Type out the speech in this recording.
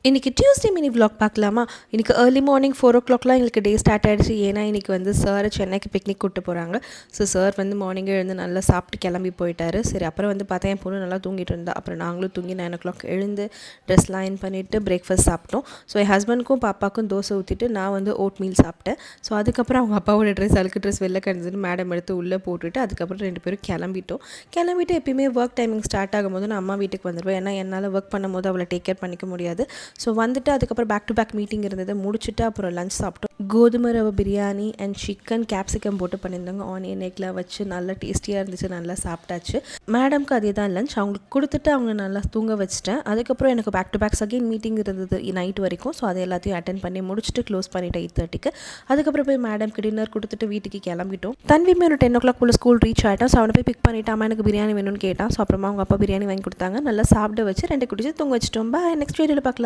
இன்றைக்கி Tuesday mini vlog பார்க்கலாமா? இன்றைக்கி ஏர்லி மார்னிங் 4 o'clockலாம் எங்களுக்கு டே ஸ்டார்ட் ஆகிடுச்சு. ஏன்னா இன்றைக்கி வந்து சார் சென்னைக்கு பிக்னிக் கூப்பிட்டு போகிறாங்க. ஸோ சார் வந்து மார்னிங்கே எழுந்து நல்லா சாப்பிட்டு கிளம்பி போயிட்டாரு. சரி, அப்புறம் வந்து பார்த்தா என் பொண்ணு நல்லா தூங்கிட்டு இருந்தா. அப்புறம் நாங்களும் தூங்கி 9 o'clock எழுந்து ட்ரெஸ்லாம் அயர்ன் பண்ணிவிட்டு பிரேக்ஃபாஸ்ட் சாப்பிட்டோம். ஸோ என் ஹஸ்பண்ட்க்கும் பாப்பாவுக்கும் தோசை ஊற்றிட்டு நான் வந்து ஓட் மீல் சாப்பிட்டேன். ஸோ அதுக்கப்புறம் அவங்க அப்பாவோட அழுக்கு ட்ரெஸ் வெளில கிடந்ததுன்னு மேடம் எடுத்து உள்ளே போட்டுவிட்டு அதுக்கப்புறம் 2 பேரும் கிளம்பிட்டு எப்பயுமே ஒர்க் டைமிங் ஸ்டார்ட் ஆகும்போது நான் அம்மா வீட்டுக்கு வந்துடுவேன். ஏன்னா என்னால் ஒர்க் பண்ணும்போது அவளை டேக் கேர் பண்ணிக்க முடியாது. ஸோ வந்துட்டு அதுக்கப்புறம் பேக் டு பேக் மீட்டிங் இருந்தது. முடிச்சுட்டு அப்புறம் லஞ்ச் சாப்பிட்டோம். கோதுமை ரவை பிரியாணி அண்ட் சிக்கன் கேப்சிகம் போட்டு பண்ணியிருந்தாங்க. ஆனியன் எக்லாம் வச்சு நல்லா டேஸ்டியாக இருந்துச்சு. நல்லா சாப்பிட்டாச்சு. மேடம்க்கு அதே தான் லஞ்ச். அவங்களுக்கு கொடுத்துட்டு அவங்க நல்லா தூங்க வச்சுட்டேன். அதுக்கப்புறம் எனக்கு back to back again meeting இருந்தது நைட் வரைக்கும். ஸோ அதை எல்லாத்தையும் அட்டன் பண்ணி முடிச்சுட்டு க்ளோஸ் பண்ணிட்டேன் 8:30க்கு. அதுக்கப்புறம் போய் மேடம்க்கு டின்னர் கொடுத்துட்டு வீட்டுக்கு கிளம்பிட்டோம். தன்விமே ஒரு 10 o'clock போல் ஸ்கூல் ரீச் ஆகிட்டோம். ஸோ அவனை போய் பிக் பண்ணிட்டு அம்மா எனக்கு பிரியாணி வேணும்னு கேட்டான். ஸோ அப்புறமா அவங்க அப்பா பிரியாணி வாங்கி கொடுத்தாங்க. நல்லா சாப்பிட வச்சு 2 குடிச்சு தூங்க வச்சிட்டோம். பாய், நெக்ஸ்ட் வீடியோவில் பார்க்கலாம்.